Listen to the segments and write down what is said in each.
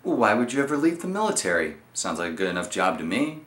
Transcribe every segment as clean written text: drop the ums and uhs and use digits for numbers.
Why would you ever leave the military? Sounds like a good enough job to me.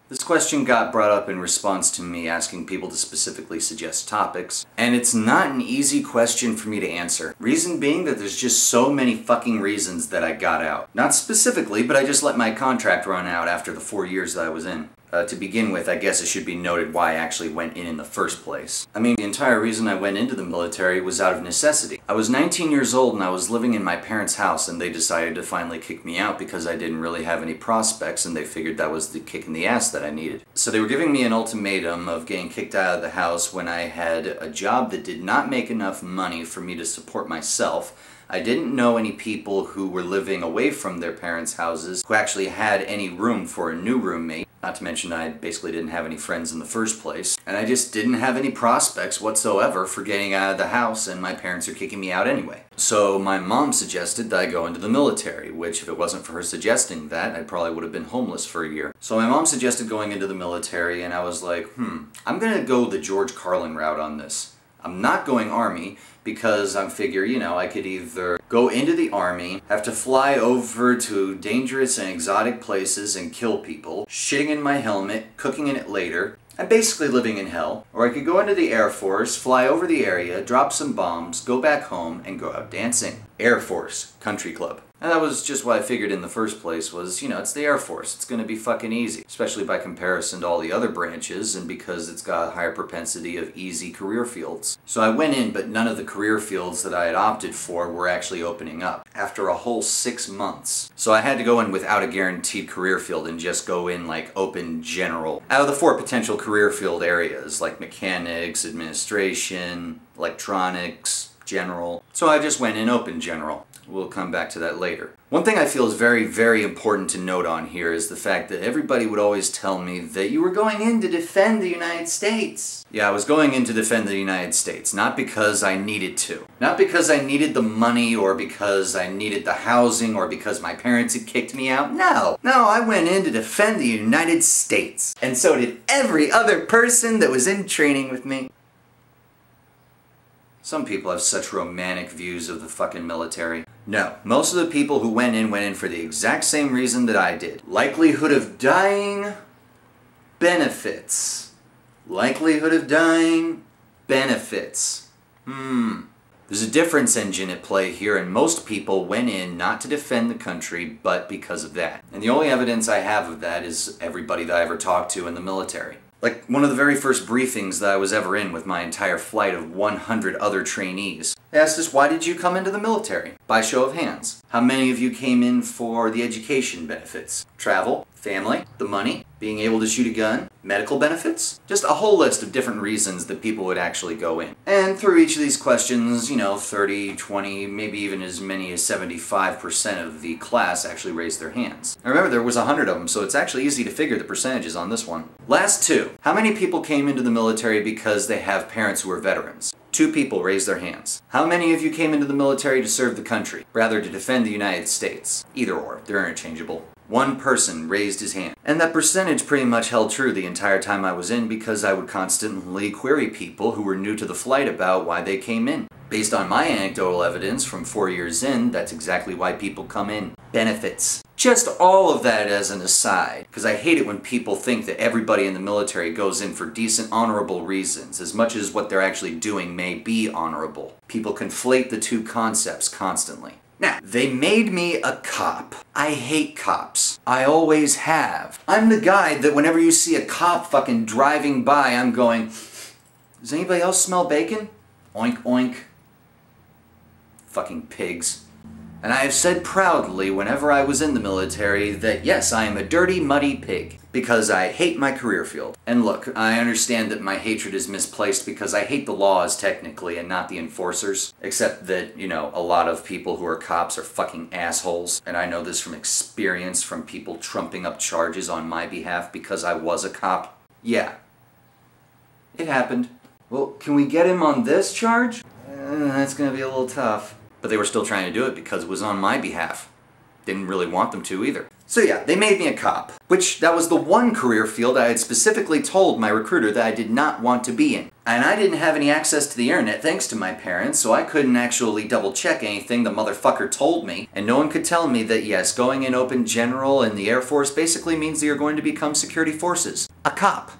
This question got brought up in response to me asking people to specifically suggest topics, and it's not an easy question for me to answer. Reason being that there's just so many fucking reasons that I got out. Not specifically, but I just let my contract run out after the 4 years that I was in. To begin with, I guess it should be noted why I actually went in the first place. I mean, the entire reason I went into the military was out of necessity. I was 19 years old and I was living in my parents' house, and they decided to finally kick me out because I didn't really have any prospects, and they figured that was the kick in the ass that I needed. So they were giving me an ultimatum of getting kicked out of the house when I had a job that did not make enough money for me to support myself. I didn't know any people who were living away from their parents' houses who actually had any room for a new roommate. Not to mention I basically didn't have any friends in the first place. And I just didn't have any prospects whatsoever for getting out of the house, and my parents are kicking me out anyway. So my mom suggested that I go into the military, which if it wasn't for her suggesting that, I probably would have been homeless for a year. So my mom suggested going into the military, and I was like, I'm gonna go the George Carlin route on this. I'm not going Army because I figure, I could either go into the Army, have to fly over to dangerous and exotic places and kill people, shitting in my helmet, cooking in it later, and basically living in hell. Or I could go into the Air Force, fly over the area, drop some bombs, go back home, and go out dancing. Air Force, country club. And that was just what I figured in the first place was, it's the Air Force. It's gonna be fucking easy, especially by comparison to all the other branches, and because it's got a higher propensity of easy career fields. So I went in, but none of the career fields that I had opted for were actually opening up after a whole 6 months. So I had to go in without a guaranteed career field and just go in like open general. Out of the 4 potential career field areas, like mechanics, administration, electronics, general. So I just went in open general. We'll come back to that later. One thing I feel is very, very important to note on here is the fact that everybody would always tell me that you were going in to defend the United States. Yeah, I was going in to defend the United States, not because I needed to. Not because I needed the money or because I needed the housing or because my parents had kicked me out. No, I went in to defend the United States. And so did every other person that was in training with me. Some people have such romantic views of the fucking military. No, most of the people who went in for the exact same reason that I did. Likelihood of dying, benefits. Likelihood of dying, benefits. There's a difference engine at play here, and most people went in not to defend the country, but because of that. And the only evidence I have of that is everybody that I ever talked to in the military. Like, one of the very first briefings that I was ever in with my entire flight of 100 other trainees. They asked us, why did you come into the military? By show of hands. How many of you came in for the education benefits? Travel, family, the money, being able to shoot a gun, medical benefits? Just a whole list of different reasons that people would actually go in. And through each of these questions, 30, 20, maybe even as many as 75% of the class actually raised their hands. I remember there was 100 of them, so it's actually easy to figure the percentages on this one. Last 2. How many people came into the military because they have parents who are veterans? 2 people raised their hands. How many of you came into the military to serve the country, rather to defend the United States? Either or, they're interchangeable. 1 person raised his hand. And that percentage pretty much held true the entire time I was in because I would constantly query people who were new to the flight about why they came in. Based on my anecdotal evidence from 4 years in, that's exactly why people come in. Benefits. Just all of that as an aside, because I hate it when people think that everybody in the military goes in for decent, honorable reasons, as much as what they're actually doing may be honorable. People conflate the 2 concepts constantly. Now, they made me a cop. I hate cops. I always have. I'm the guy that whenever you see a cop fucking driving by, I'm going, does anybody else smell bacon? Oink, oink. Fucking pigs. And I have said proudly whenever I was in the military that yes, I am a dirty, muddy pig. Because I hate my career field. And look, I understand that my hatred is misplaced because I hate the laws technically and not the enforcers. Except that, a lot of people who are cops are fucking assholes. And I know this from experience from people trumping up charges on my behalf because I was a cop. Yeah. It happened. Well, can we get him on this charge? That's gonna be a little tough. But they were still trying to do it because it was on my behalf. Didn't really want them to either. So yeah, they made me a cop. Which, that was the one career field I had specifically told my recruiter that I did not want to be in. And I didn't have any access to the internet thanks to my parents, so I couldn't actually double check anything the motherfucker told me. And no one could tell me that yes, going in open general in the Air Force basically means that you're going to become security forces. A cop.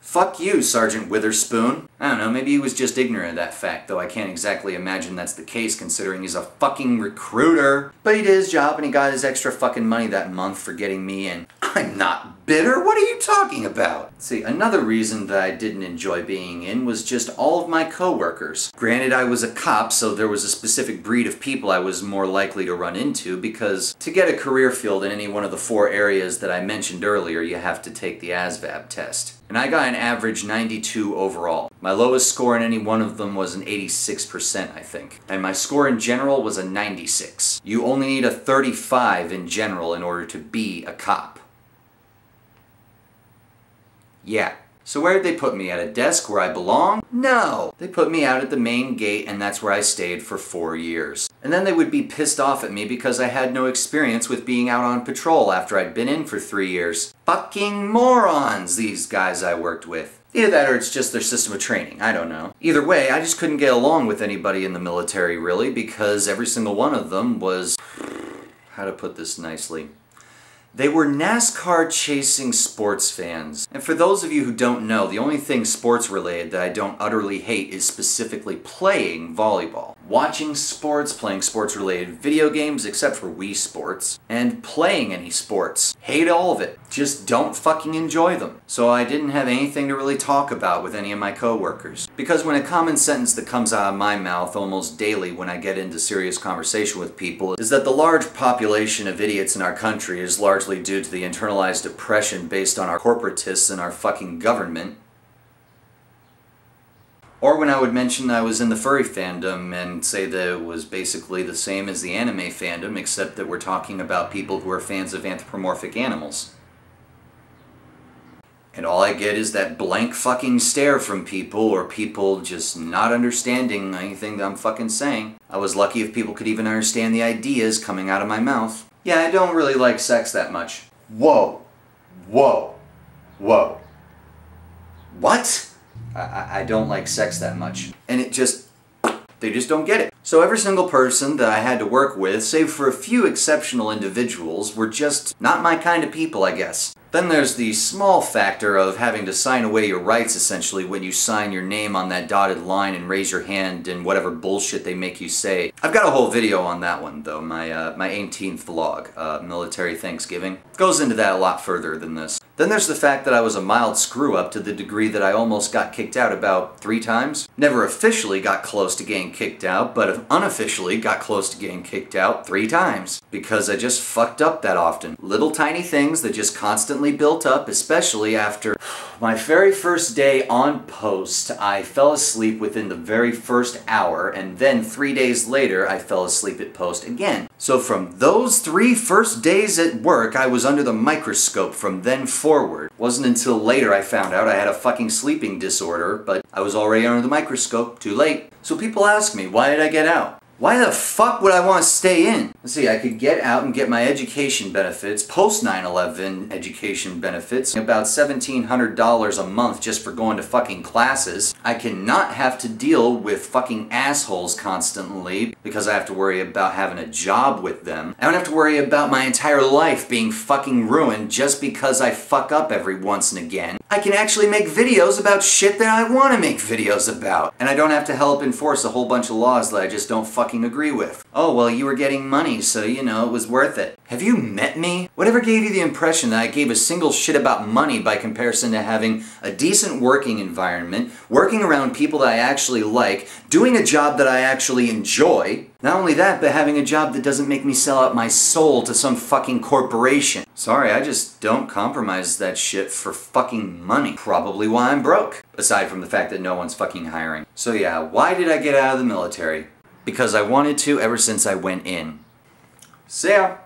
Fuck you, Sergeant Witherspoon. I don't know, maybe he was just ignorant of that fact, though I can't exactly imagine that's the case considering he's a fucking recruiter. But he did his job and he got his extra fucking money that month for getting me in. I'm not bitter, what are you talking about? See, another reason that I didn't enjoy being in was just all of my coworkers. Granted, I was a cop, so there was a specific breed of people I was more likely to run into because to get a career field in any one of the 4 areas that I mentioned earlier, you have to take the ASVAB test. And I got an average 92 overall. My lowest score in any one of them was an 86%, I think. And my score in general was a 96. You only need a 35 in general in order to be a cop. Yeah. So where did they put me? At a desk where I belong? No! They put me out at the main gate and that's where I stayed for 4 years. And then they would be pissed off at me because I had no experience with being out on patrol after I'd been in for 3 years. Fucking morons, these guys I worked with. Either that or it's just their system of training, I don't know. Either way, I just couldn't get along with anybody in the military really because every single one of them was... how to put this nicely? They were NASCAR-chasing sports fans. And for those of you who don't know, the only thing sports-related that I don't utterly hate is specifically playing volleyball. Watching sports, playing sports-related video games, except for Wii Sports, and playing any sports. Hate all of it. Just don't fucking enjoy them. So I didn't have anything to really talk about with any of my coworkers. Because when a common sentence that comes out of my mouth almost daily when I get into serious conversation with people is that the large population of idiots in our country is largely due to the internalized oppression based on our corporatists and our fucking government. Or when I would mention that I was in the furry fandom and say that it was basically the same as the anime fandom, except that we're talking about people who are fans of anthropomorphic animals. And all I get is that blank fucking stare from people, or people just not understanding anything that I'm fucking saying. I was lucky if people could even understand the ideas coming out of my mouth. Yeah, I don't really like sex that much. Whoa. Whoa. Whoa. What? I don't like sex that much. And it just... they just don't get it. So every single person that I had to work with, save for a few exceptional individuals, were just not my kind of people, I guess. Then there's the small factor of having to sign away your rights, essentially, when you sign your name on that dotted line and raise your hand and whatever bullshit they make you say. I've got a whole video on that one, though, my 18th vlog, Military Thanksgiving. Goes into that a lot further than this. Then there's the fact that I was a mild screw-up to the degree that I almost got kicked out about 3 times. Never officially got close to getting kicked out, but unofficially got close to getting kicked out 3 times. Because I just fucked up that often. Little tiny things that just constantly built up, especially after my very first day on post. I fell asleep within the very first hour, and then 3 days later I fell asleep at post again. So from those 3 first days at work, I was under the microscope from then forward. Wasn't until later I found out I had a fucking sleeping disorder, but I was already under the microscope, too late. So people ask me, why did I get out? Why the fuck would I want to stay in? Let's see, I could get out and get my education benefits, post 9/11 education benefits, about $1,700 a month just for going to fucking classes. I cannot have to deal with fucking assholes constantly because I have to worry about having a job with them. I don't have to worry about my entire life being fucking ruined just because I fuck up every once and again. I can actually make videos about shit that I want to make videos about. And I don't have to help enforce a whole bunch of laws that I just don't fucking agree with. Oh, well, you were getting money, so, you know, it was worth it. Have you met me? Whatever gave you the impression that I gave a single shit about money by comparison to having a decent working environment, working around people that I actually like, doing a job that I actually enjoy, not only that, but having a job that doesn't make me sell out my soul to some fucking corporation. Sorry, I just don't compromise that shit for fucking money. Probably why I'm broke. Aside from the fact that no one's fucking hiring. So yeah, why did I get out of the military? Because I wanted to ever since I went in. See ya!